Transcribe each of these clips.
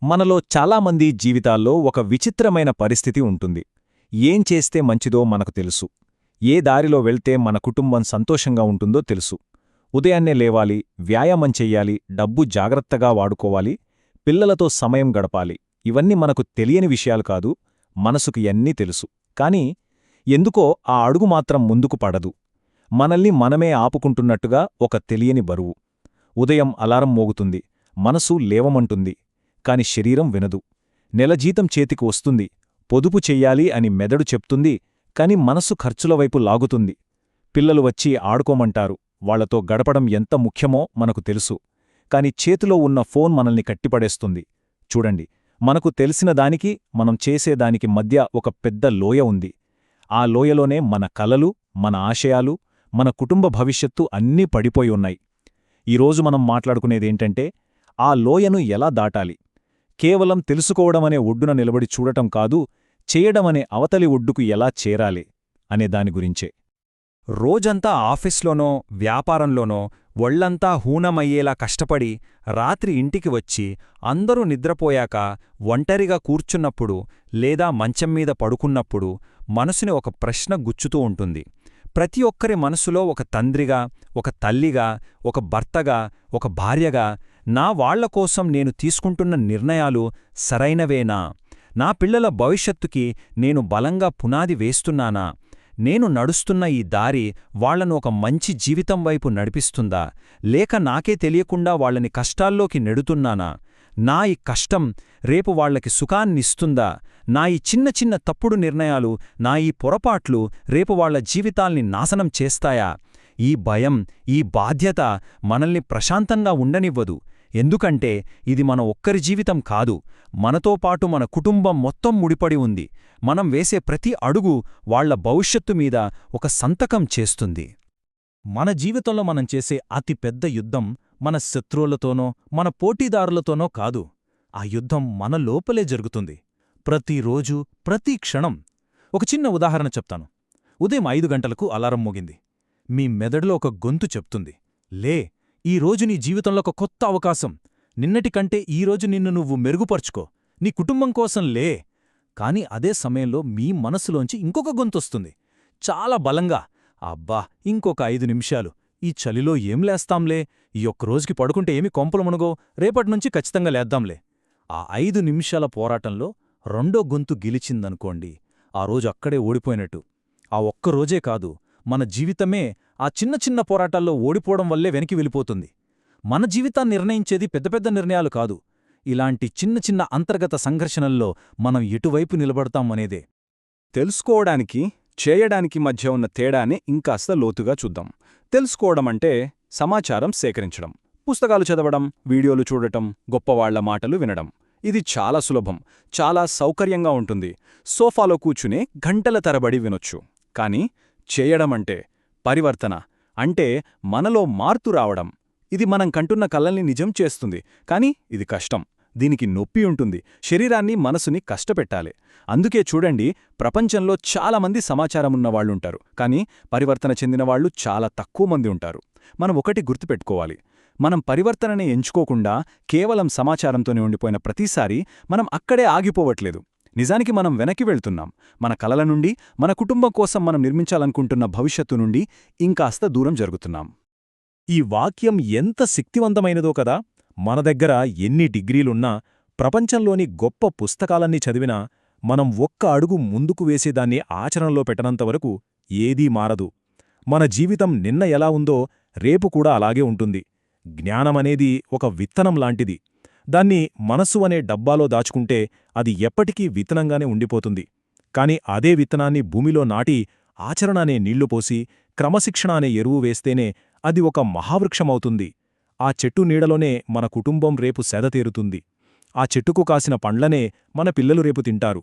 మనలో చాలామంది జీవితాల్లో ఒక విచిత్రమైన పరిస్థితి ఉంటుంది. ఏం చేస్తే మంచిదో మనకు తెలుసు. ఏ దారిలో వెళ్తే మన కుటుంబం సంతోషంగా ఉంటుందో తెలుసు. ఉదయాన్నే లేవాలి, వ్యాయామం చెయ్యాలి, డబ్బు జాగ్రత్తగా వాడుకోవాలి, పిల్లలతో సమయం గడపాలి. ఇవన్నీ మనకు తెలియని విషయాలు కాదు, మనసుకు ఎన్నీ తెలుసు. కాని ఎందుకో ఆ అడుగు మాత్రం ముందుకు పడదు. మనల్ని మనమే ఆపుకుంటున్నట్టుగా ఒక తెలియని బరువు. ఉదయం అలారం మోగుతుంది, మనసు లేవమంటుంది, కాని శరీరం వినదు. నెల జీతం చేతికి వస్తుంది, పొదుపు చెయ్యాలి అని మెదడు చెప్తుంది, కాని మనసు ఖర్చులవైపు లాగుతుంది. పిల్లలు వచ్చి ఆడుకోమంటారు, వాళ్లతో గడపడం ఎంత ముఖ్యమో మనకు తెలుసు. కాని చేతిలో ఉన్న ఫోన్ మనల్ని కట్టిపడేస్తుంది. చూడండి, మనకు తెలిసిన దానికి మనం చేసేదానికి మధ్య ఒక పెద్ద లోయ ఉంది. ఆ లోయలోనే మన కలలు, మన ఆశయాలు, మన కుటుంబ భవిష్యత్తు అన్నీ పడిపోయి ఉన్నాయి. ఈరోజు మనం మాట్లాడుకునేదేంటంటే, ఆ లోయను ఎలా దాటాలి? కేవలం తెలుసుకోవడమనే ఒడ్డున నిలబడి చూడటం కాదు, చేయడమనే అవతలి ఒడ్డుకు ఎలా చేరాలి అనే దాని గురించే. రోజంతా ఆఫీస్లోనో వ్యాపారంలోనో ఒళ్లంతా హూనమయ్యేలా కష్టపడి రాత్రి ఇంటికి వచ్చి అందరూ నిద్రపోయాక ఒంటరిగా కూర్చున్నప్పుడు లేదా మంచంమీద పడుకున్నప్పుడు మనసుని ఒక ప్రశ్న గుచ్చుతూ ఉంటుంది. ప్రతి ఒక్కరి మనసులో ఒక తండ్రిగా, ఒక తల్లిగా, ఒక భర్తగా, ఒక భార్యగా నా వాళ్లకోసం నేను తీసుకుంటున్న నిర్ణయాలు సరైనవేనా? నా పిల్లల భవిష్యత్తుకి నేను బలంగా పునాది వేస్తున్నానా? నేను నడుస్తున్న ఈ దారి వాళ్లను ఒక మంచి జీవితం వైపు నడిపిస్తుందా, లేక నాకే తెలియకుండా వాళ్లని కష్టాల్లోకి నెడుతున్నానా? నా ఈ కష్టం రేపు వాళ్లకి సుఖాన్నిస్తుందా? నా ఈ చిన్న చిన్న తప్పుడు నిర్ణయాలు, నా ఈ పొరపాట్లు రేపు వాళ్ల జీవితాల్ని నాశనం చేస్తాయా? ఈ భయం, ఈ బాధ్యత మనల్ని ప్రశాంతంగా ఉండనివ్వదు. ఎందుకంటే ఇది మన ఒక్కరి జీవితం కాదు, మనతో పాటు మన కుటుంబం మొత్తం ముడిపడి ఉంది. మనం వేసే ప్రతి అడుగు వాళ్ల భవిష్యత్తు మీద ఒక సంతకం చేస్తుంది. మన జీవితంలో మనం చేసే అతి పెద్ద యుద్ధం మన శత్రువులతోనో, మన పోటీదారులతోనో కాదు. ఆ యుద్ధం మన లోపలే జరుగుతుంది. ప్రతిరోజూ, ప్రతి క్షణం. ఒక చిన్న ఉదాహరణ చెప్తాను. ఉదయం 5 గంటలకు అలారం మోగింది. మీ మెదడులో ఒక గొంతు చెప్తుంది, లే, ఈరోజు నీ జీవితంలో ఒక కొత్త అవకాశం. నిన్నటికంటే ఈరోజు నిన్ను నువ్వు మెరుగుపర్చుకో, నీ కుటుంబం కోసం లే. కాని అదే సమయంలో మీ మనసులోంచి ఇంకొక గొంతొస్తుంది, చాలా బలంగా, అబ్బా, ఇంకొక 5 నిమిషాలు, ఈ చలిలో ఏం లేస్తాంలే, ఈ ఒక్కరోజుకి పడుకుంటే ఏమి కొంపలు మునగో, రేపటినుంచి ఖచ్చితంగా లేద్దాంలే. ఆ 5 నిమిషాల పోరాటంలో రెండో గొంతు గెలిచిందనుకోండి, ఆ రోజు అక్కడే ఓడిపోయినట్టు. ఆ ఒక్కరోజే కాదు, మన జీవితమే ఆ చిన్న చిన్న పోరాటాల్లో ఓడిపోవడం వల్లే వెనక్కి వెళ్ళిపోతుంది. మన జీవితాన్ని నిర్ణయించేది పెద్ద పెద్ద నిర్ణయాలు కాదు, ఇలాంటి చిన్న చిన్న అంతర్గత సంఘర్షణల్లో మనం ఎటువైపు నిలబడతాం అనేదే. తెలుసుకోవడానికి, చేయడానికి మధ్య ఉన్న తేడాని ఇంకాస్త లోతుగా చూద్దాం. తెలుసుకోవడమంటే సమాచారం సేకరించడం, పుస్తకాలు చదవడం, వీడియోలు చూడటం, గొప్పవాళ్ల మాటలు వినడం. ఇది చాలా సులభం, చాలా సౌకర్యంగా ఉంటుంది. సోఫాలో కూర్చునే గంటల తరబడి వినొచ్చు. కాని చేయడమంటే పరివర్తన, అంటే మనలో మార్పు రావడం. ఇది మనం కంటున్న కలల్ని నిజం చేస్తుంది, కాని ఇది కష్టం. దీనికి నొప్పి ఉంటుంది, శరీరాన్ని, మనసుని కష్టపెట్టాలి. అందుకే చూడండి, ప్రపంచంలో చాలామంది సమాచారమున్నవాళ్లుంటారు, కాని పరివర్తన చెందినవాళ్లు చాలా తక్కువ మంది ఉంటారు. మనం ఒకటి గుర్తుపెట్టుకోవాలి, మనం పరివర్తనని ఎంచుకోకుండా కేవలం సమాచారంతోనే ఉండిపోయిన ప్రతిసారి మనం అక్కడే ఆగిపోవట్లేదు. నిజానికి మనం వెనక్కి వెళ్తున్నాం. మన కలల నుండి, మన కుటుంబం కోసం మనం నిర్మించాలనుకుంటున్న భవిష్యత్తు నుండి ఇంకాస్త దూరం జరుగుతున్నాం. ఈ వాక్యం ఎంత శక్తివంతమైనదో కదా! మన దగ్గర ఎన్ని డిగ్రీలున్నా, ప్రపంచంలోని గొప్ప పుస్తకాలన్నీ చదివినా, మనం ఒక్క అడుగు ముందుకు వేసేదాన్ని ఆచరణలో పెట్టనంతవరకు ఏదీ మారదు. మన జీవితం నిన్న ఎలా ఉందో రేపు కూడా అలాగే ఉంటుంది. జ్ఞానమనేది ఒక విత్తనం లాంటిది. దాన్ని మనసు అనే డబ్బాలో దాచుకుంటే అది ఎప్పటికీ విత్తనంగానే ఉండిపోతుంది. కాని అదే విత్తనాన్ని భూమిలో నాటి, ఆచరణ అనే నీళ్లు పోసి, క్రమశిక్షణ అనే ఎరువు వేస్తేనే అది ఒక మహావృక్షమవుతుంది. ఆ చెట్టు నీడలోనే మన కుటుంబం రేపు సెదతీరుతుంది. ఆ చెట్టుకు కాసిన పండ్లనే మన పిల్లలు రేపు తింటారు.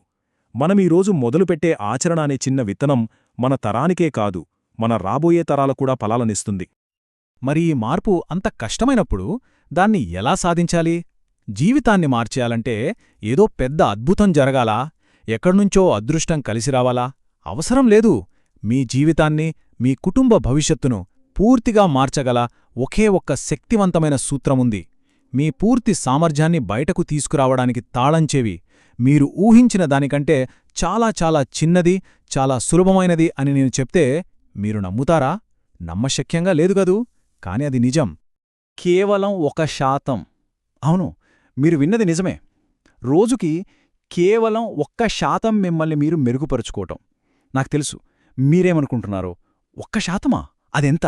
మనమీరోజు మొదలుపెట్టే ఆచరణ అనే చిన్న విత్తనం మన తరానికే కాదు, మన రాబోయే తరాలకూడా ఫలాలనిస్తుంది. మరి ఈ మార్పు అంత కష్టమైనప్పుడు దాన్ని ఎలా సాధించాలి? జీవితాన్ని మార్చేయాలంటే ఏదో పెద్ద అద్భుతం జరగాలా? ఎక్కడ్నుంచో అదృష్టం కలిసిరావాలా? అవసరం లేదు. మీ జీవితాన్ని, మీ కుటుంబ భవిష్యత్తును పూర్తిగా మార్చగల ఒకే ఒక్క శక్తివంతమైన సూత్రముంది. మీ పూర్తి సామర్థ్యాన్ని బయటకు తీసుకురావడానికి తాళంచెవి మీరు ఊహించిన దానికంటే చాలా చాలా చిన్నది, చాలా సులభమైనది అని నేను చెప్తే మీరు నమ్ముతారా? నమ్మశక్యంగా లేదు గదూ, కాని అది నిజం. కేవలం 1%. అవును, మీరు విన్నది నిజమే. రోజుకి కేవలం 1% మిమ్మల్ని మీరు మెరుగుపరుచుకోవటం. నాకు తెలుసు మీరేమనుకుంటున్నారో, 1%? అదెంత?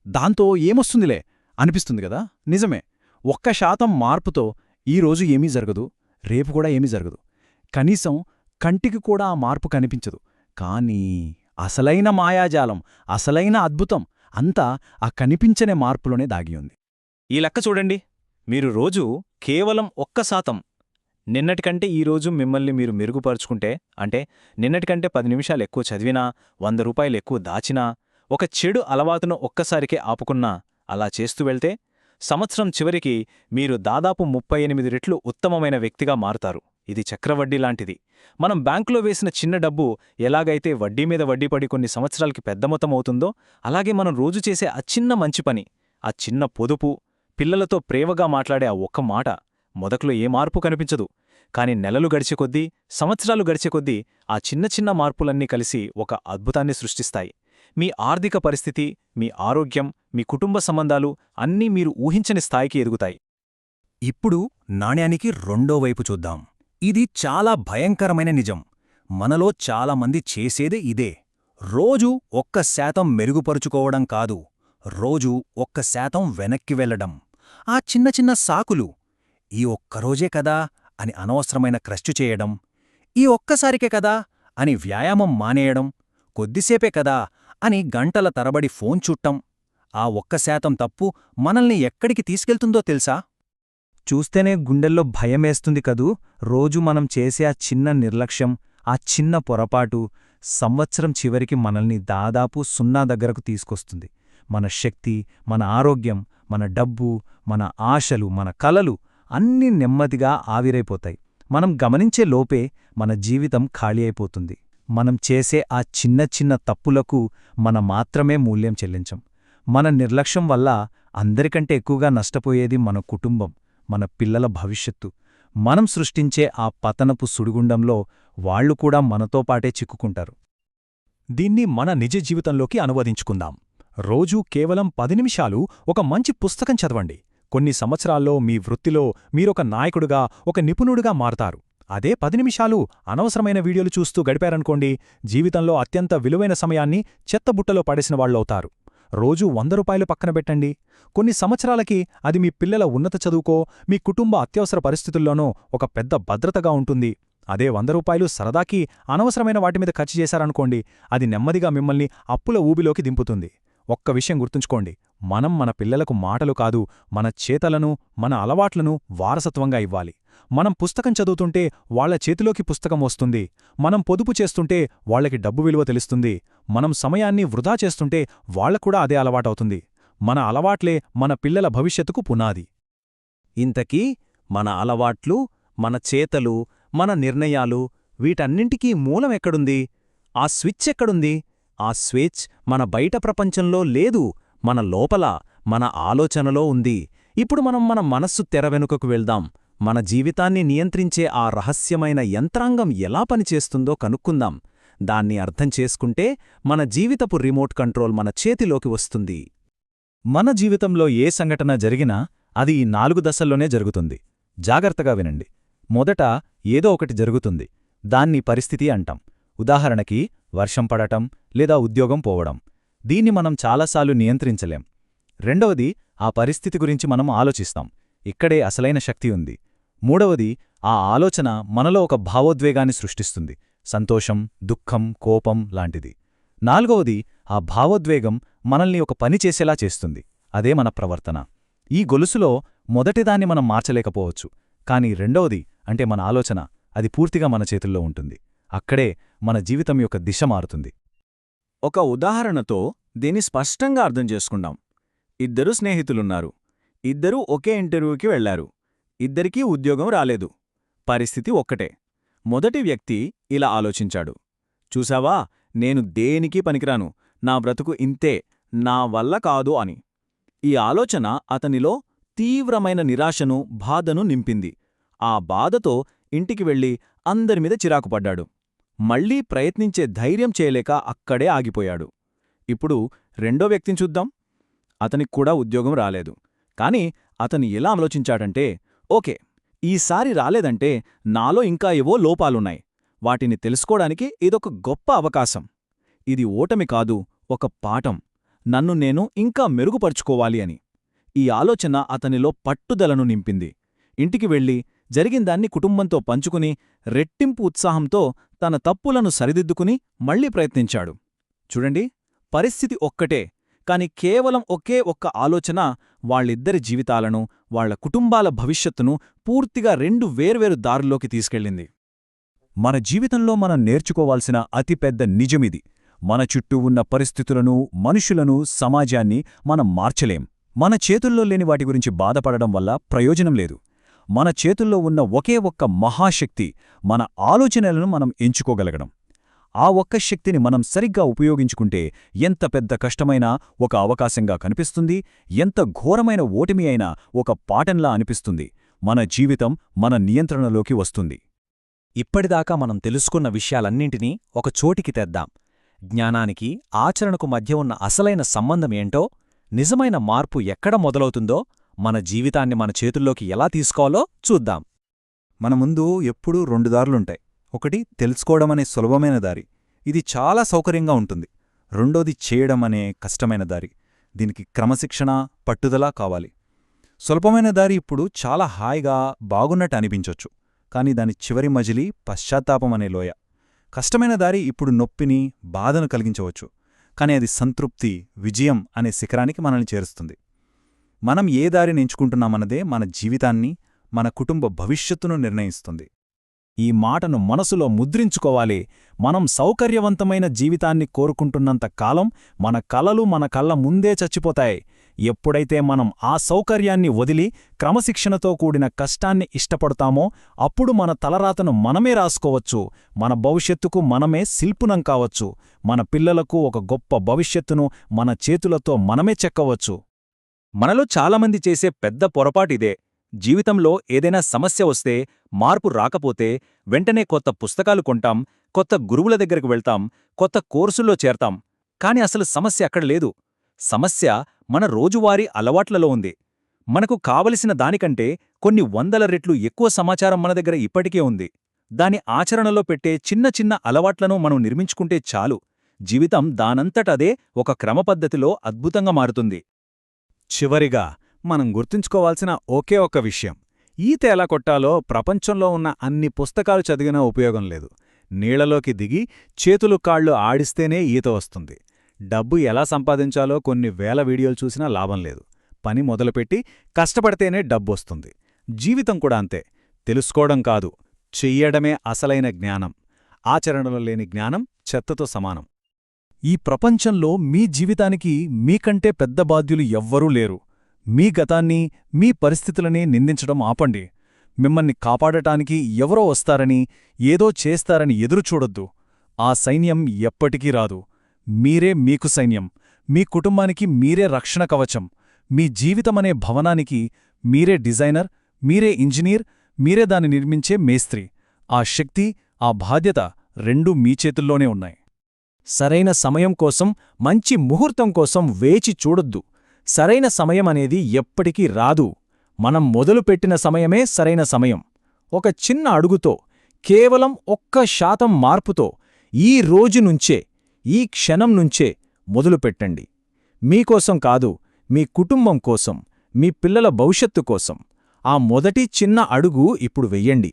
దాంతో ఏమొస్తుందిలే అనిపిస్తుంది గదా. నిజమే, 1% మార్పుతో ఈరోజు ఏమీ జరగదు, రేపు కూడా ఏమీ జరగదు. కనీసం కంటికి కూడా ఆ మార్పు కనిపించదు. కానీ అసలైన మాయాజాలం, అసలైన అద్భుతం అంతా ఆ కనిపించని మార్పులోనే దాగి ఉంది. ఈ లెక్క చూడండి. మీరు రోజూ కేవలం 1% నిన్నటికంటే ఈరోజు మిమ్మల్ని మీరు మెరుగుపరుచుకుంటే, అంటే నిన్నటికంటే 10 నిమిషాలు ఎక్కువ చదివినా, 100 రూపాయలు ఎక్కువ దాచినా, ఒక చెడు అలవాటును ఒక్కసారికే ఆపుకున్నా, అలా చేస్తూ వెళ్తే సంవత్సరం చివరికి మీరు దాదాపు 38 రెట్లు ఉత్తమమైన వ్యక్తిగా మారుతారు. ఇది చక్రవడ్డీ లాంటిది. మనం బ్యాంకులో వేసిన చిన్న డబ్బు ఎలాగైతే వడ్డీ మీద వడ్డీ పడి కొన్ని సంవత్సరాలకి పెద్ద మొత్తం అవుతుందో, అలాగే మనం రోజు చేసే ఆ చిన్న మంచి పని, ఆ చిన్న పొదుపు, పిల్లలతో ప్రేమగా మాట్లాడే ఆ ఒక్క మాట, మొదట్లో ఏ మార్పు కనిపించదు. కాని నెలలు గడిచే కొద్దీ, సంవత్సరాలు గడిచే కొద్దీ ఆ చిన్న చిన్న మార్పులన్నీ కలిసి ఒక అద్భుతాన్ని సృష్టిస్తాయి. మీ ఆర్థిక పరిస్థితి, మీ ఆరోగ్యం, మీ కుటుంబ సంబంధాలు అన్నీ మీరు ఊహించని స్థాయికి ఎదుగుతాయి. ఇప్పుడు నాణ్యానికి రెండో వైపు చూద్దాం. ఇది చాలా భయంకరమైన నిజం. మనలో చాలామంది చేసేదే ఇదే. రోజూ 1% మెరుగుపరుచుకోవడం కాదు, రోజూ 1% వెనక్కి వెళ్లడం. ఆ చిన్న చిన్న సాకులు, ఈ ఒక్కరోజే కదా అని అనవసరమైన ఖర్చు చేయడం, ఈ ఒక్కసారికే కదా అని వ్యాయామం మానేయడం, కొద్దిసేపే కదా అని గంటల తరబడి ఫోన్ చూట్టం. ఆ 1% తప్పు మనల్ని ఎక్కడికి తీసుకెళ్తుందో తెలుసా? చూస్తేనే గుండెల్లో భయమేస్తుంది కదూ. రోజు మనం చేసే ఆ చిన్న నిర్లక్ష్యం, ఆ చిన్న పొరపాటు సంవత్సరం చివరికి మనల్ని దాదాపు 0 దగ్గరకు తీసుకొస్తుంది. మన శక్తి, మన ఆరోగ్యం, మన డబ్బు, మన ఆశలు, మన కలలు అన్నీ నెమ్మదిగా ఆవిరైపోతాయి. మనం గమనించే లోపే మన జీవితం ఖాళీ అయిపోతుంది. మనం చేసే ఆ చిన్న చిన్న తప్పులకు మాత్రమే మూల్యం చెల్లించం. మన నిర్లక్ష్యం వల్ల అందరికంటే ఎక్కువగా నష్టపోయేది మన కుటుంబం, మన పిల్లల భవిష్యత్తు. మనం సృష్టించే ఆ పతనపు సుడిగుండంలో వాళ్లు కూడా మనతో పాటే చిక్కుకుంటారు. దీన్ని మన నిజ జీవితంలోకి అనువదించుకుందాం. రోజూ కేవలం 10 నిమిషాలు ఒక మంచి పుస్తకం చదవండి. కొన్ని సంవత్సరాల్లో మీ వృత్తిలో మీరొక నాయకుడుగా, ఒక నిపుణుడిగా మారతారు. అదే 10 నిమిషాలు అనవసరమైన వీడియోలు చూస్తూ గడిపారనుకోండి, జీవితంలో అత్యంత విలువైన సమయాన్ని చెత్తబుట్టలో పడేసిన వాళ్ళవుతారు. రోజూ 100 రూపాయలు పక్కన పెట్టండి. కొన్ని సంవత్సరాలకి అది మీ పిల్లల ఉన్నత చదువుకో, మీ కుటుంబ అత్యవసర పరిస్థితుల్లోనో ఒక పెద్ద భద్రతగా ఉంటుంది. అదే 100 రూపాయలు సరదాకి అనవసరమైన వాటిమీద ఖర్చు చేశారనుకోండి, అది నెమ్మదిగా మిమ్మల్ని అప్పుల ఊబిలోకి దింపుతుంది. ఒక్క విషయం గుర్తుంచుకోండి, మనం మన పిల్లలకు మాటలు కాదు, మన చేతలను, మన అలవాట్లను వారసత్వంగా ఇవ్వాలి. మనం పుస్తకం చదువుతుంటే వాళ్ల చేతిలోకి పుస్తకం వస్తుంది. మనం పొదుపు చేస్తుంటే వాళ్లకి డబ్బు విలువ తెలుస్తుంది. మనం సమయాన్ని వృధా చేస్తుంటే వాళ్లకూడా అదే అలవాటవుతుంది. మన అలవాట్లే మన పిల్లల భవిష్యత్తుకు పునాది. ఇంతకీ మన అలవాట్లు, మన చేతలు, మన నిర్ణయాలు వీటన్నింటికీ మూలం ఎక్కడుంది? ఆ స్విచ్ ఎక్కడుంది? ఆ స్విచ్ మన బయట ప్రపంచంలో లేదు, మన లోపల, మన ఆలోచనలో ఉంది. ఇప్పుడు మనం మన మనస్సు తెర వెనుకకు వెళ్దాం. మన జీవితాన్ని నియంత్రించే ఆ రహస్యమైన యంత్రాంగం ఎలా పనిచేస్తుందో కనుక్కుందాం. దాన్ని అర్థం చేసుకుంటే మన జీవితపు రిమోట్ కంట్రోల్ మన చేతిలోకి వస్తుంది. మన జీవితంలో ఏ సంఘటన జరిగినా అది ఈ 4 దశల్లోనే జరుగుతుంది. జాగ్రత్తగా వినండి. మొదట ఏదో ఒకటి జరుగుతుంది. దాన్ని పరిస్థితి అంటాం. ఉదాహరణకి వర్షం పడటం లేదా ఉద్యోగం పోవడం. దీన్ని మనం చాలాసార్లు నియంత్రించలేం. రెండవది, ఆ పరిస్థితి గురించి మనం ఆలోచిస్తాం. ఇక్కడే అసలైన శక్తి ఉంది. మూడవది, ఆ ఆలోచన మనలో ఒక భావోద్వేగాన్ని సృష్టిస్తుంది. సంతోషం, దుఃఖం, కోపం లాంటిది. నాలుగవది, ఆ భావోద్వేగం మనల్ని ఒక పని చేసేలా చేస్తుంది. అదే మన ప్రవర్తన. ఈ గొలుసులో మొదటిదాన్ని మనం మార్చలేకపోవచ్చు, కాని రెండవది అంటే మన ఆలోచన, అది పూర్తిగా మన చేతుల్లో ఉంటుంది. అక్కడే మన జీవితం యొక్క దిశ మారుతుంది. ఒక ఉదాహరణతో దీన్ని స్పష్టంగా అర్థం చేసుకుందాం. 2 స్నేహితులున్నారు. ఇద్దరూ ఒకే ఇంటర్వ్యూకి వెళ్లారు. ఇద్దరికీ ఉద్యోగం రాలేదు. పరిస్థితి ఒక్కటే. మొదటి వ్యక్తి ఇలా ఆలోచించాడు, చూసావా, నేను దేనికీ పనికిరాను, నా బ్రతుకు ఇంతే, నా వల్ల కాదు అని. ఈ ఆలోచన అతనిలో తీవ్రమైన నిరాశను, బాధను నింపింది. ఆ బాధతో ఇంటికి వెళ్ళి అందరిమీద చిరాకుపడ్డాడు. మళ్లీ ప్రయత్నించే ధైర్యం చేయలేక అక్కడే ఆగిపోయాడు. ఇప్పుడు రెండో వ్యక్తిని చూద్దాం. అతనికి కూడా ఉద్యోగం రాలేదు. కాని అతను ఎలా ఆలోచించాడంటే, ఓకే, ఈసారి రాలేదంటే నాలో ఇంకా ఏవో లోపాలున్నాయి. వాటిని తెలుసుకోవడానికి ఇదొక గొప్ప అవకాశం. ఇది ఓటమి కాదు, ఒక పాఠం. నన్ను నేను ఇంకా మెరుగుపరుచుకోవాలి అని. ఈ ఆలోచన అతనిలో పట్టుదలను నింపింది. ఇంటికి వెళ్ళి జరిగిందాన్ని కుటుంబంతో పంచుకుని రెట్టింపు ఉత్సాహంతో తన తప్పులను సరిదిద్దుకుని మళ్లీ ప్రయత్నించాడు. చూడండి, పరిస్థితి ఒక్కటే, కాని కేవలం ఒకే ఒక్క ఆలోచన వాళ్ళిద్దరి జీవితాలను, వాళ్ల కుటుంబాల భవిష్యత్తును పూర్తిగా రెండు వేర్వేరు దారుల్లోకి తీసుకెళ్ళింది. మన జీవితంలో మనం నేర్చుకోవాల్సిన అతిపెద్ద నిజమిది. మన చుట్టూ ఉన్న పరిస్థితులను, మనుషులను, సమాజాన్ని మనం మార్చలేం. మన చేతుల్లో లేని వాటి గురించి బాధపడడం వల్ల ప్రయోజనం లేదు. మన చేతుల్లో ఉన్న ఒకే ఒక్క మహాశక్తి మన ఆలోచనలను మనం ఎంచుకోగలగడం. ఆ ఒక్క శక్తిని మనం సరిగ్గా ఉపయోగించుకుంటే ఎంత పెద్ద కష్టమైనా ఒక అవకాశంగా కనిపిస్తుంది, ఎంత ఘోరమైన ఓటమి అయినా ఒక పాఠంలా అనిపిస్తుంది. మన జీవితం మన నియంత్రణలోకి వస్తుంది. ఇప్పటిదాకా మనం తెలుసుకున్న విషయాలన్నింటినీ ఒక చోటికి తెద్దాం. జ్ఞానానికి, ఆచరణకు మధ్య ఉన్న అసలైన సంబంధమేంటో, నిజమైన మార్పు ఎక్కడ మొదలవుతుందో, మన జీవితాన్ని మన చేతుల్లోకి ఎలా తీసుకోవాలో చూద్దాం. మన ముందు ఎప్పుడూ రెండు దారులుంటాయి. ఒకటి తెలుసుకోవడమనే సులభమైన దారి, ఇది చాలా సౌకర్యంగా ఉంటుంది. రెండోది చేయడం అనే కష్టమైన దారి, దీనికి క్రమశిక్షణ, పట్టుదల కావాలి. సులభమైన దారి ఇప్పుడు చాలా హాయిగా, బాగున్నట్టు అనిపించొచ్చు, కాని దాని చివరి మజిలీ పశ్చాత్తాపం అనే లోయ. కష్టమైన దారి ఇప్పుడు నొప్పిని, బాధను కలిగించవచ్చు, కాని అది సంతృప్తి, విజయం అనే శిఖరానికి మనల్ని చేరుస్తుంది. మనం ఏ దారిని ఎంచుకుంటున్నామన్నదే మన జీవితాన్ని, మన కుటుంబ భవిష్యత్తును నిర్ణయిస్తుంది. ఈ మాటను మనసులో ముద్రించుకోవాలి. మనం సౌకర్యవంతమైన జీవితాన్ని కోరుకుంటున్నంత కాలం మన కలలు మన కళ్ళ ముందే చచ్చిపోతాయి. ఎప్పుడైతే మనం ఆ సౌకర్యాన్ని వదిలి క్రమశిక్షణతో కూడిన కష్టాన్ని ఇష్టపడతామో అప్పుడు మన తలరాతను మనమే రాసుకోవచ్చు. మన భవిష్యత్తుకు మనమే శిల్పునం కావచ్చు. మన పిల్లలకు ఒక గొప్ప భవిష్యత్తును మన చేతులతో మనమే చెక్కవచ్చు. మనలో చాలామంది చేసే పెద్ద పొరపాటిదే. జీవితంలో ఏదైనా సమస్య వస్తే, మార్పు రాకపోతే వెంటనే కొత్త పుస్తకాలు కొంటాం, కొత్త గురువుల దగ్గరకు వెళ్తాం, కొత్త కోర్సుల్లో చేరతాం. కాని అసలు సమస్య అక్కడ లేదు. సమస్య మన రోజువారీ అలవాట్లలో ఉంది. మనకు కావలసిన దానికంటే కొన్ని వందల రెట్లు ఎక్కువ సమాచారం మన దగ్గర ఇప్పటికే ఉంది. దాని ఆచరణలో పెట్టే చిన్న చిన్న అలవాట్లను మనం నిర్మించుకుంటే చాలు. జీవితం దానంతటదే ఒక క్రమపద్ధతిలో అద్భుతంగా మారుతుంది. చివరిగా మనం గుర్తుంచుకోవాల్సిన ఒకే ఒక్క విషయం, ఈత ఎలా కొట్టాలో ప్రపంచంలో ఉన్న అన్ని పుస్తకాలు చదివినా ఉపయోగం లేదు. నీళ్లలోకి దిగి చేతులు కాళ్ళు ఆడిస్తేనే ఈత వస్తుంది. డబ్బు ఎలా సంపాదించాలో కొన్ని వేల వీడియోలు చూసినా లాభం లేదు. పని మొదలుపెట్టి కష్టపడితేనే డబ్బొస్తుంది. జీవితం కూడా అంతే. తెలుసుకోవడం కాదు, చెయ్యడమే అసలైన జ్ఞానం. ఆచరణలో లేని జ్ఞానం చెత్తతో సమానం. ఈ ప్రపంచంలో మీ జీవితానికి మీకంటే పెద్ద బాధ్యులు ఎవ్వరూ లేరు. మీ గతాన్ని, మీ పరిస్థితులని నిందించడం ఆపండి. మిమ్మల్ని కాపాడటానికి ఎవరో వస్తారని, ఏదో చేస్తారని ఎదురుచూడొద్దు. ఆ సైన్యం ఎప్పటికీ రాదు. మీరే మీకు సైన్యం. మీ కుటుంబానికి మీరే రక్షణ కవచం. మీ జీవితమనే భవనానికి మీరే డిజైనర్, మీరే ఇంజనీర్, మీరే దాన్ని నిర్మించే మేస్త్రి. ఆ శక్తి, ఆ బాధ్యత రెండూ మీ చేతుల్లోనే ఉన్నాయి. సరైన సమయం కోసం, మంచి ముహూర్తం కోసం వేచి చూడొద్దు. సరైన సమయం అనేది ఎప్పటికీ రాదు. మనం మొదలుపెట్టిన సమయమే సరైన సమయం. ఒక చిన్న అడుగుతో, కేవలం 1% మార్పుతో ఈ రోజు నుంచే, ఈ క్షణం నుంచే మొదలుపెట్టండి. మీకోసం కాదు, మీ కుటుంబం కోసం, మీ పిల్లల భవిష్యత్తు కోసం. ఆ మొదటి చిన్న అడుగు ఇప్పుడు వెయ్యండి.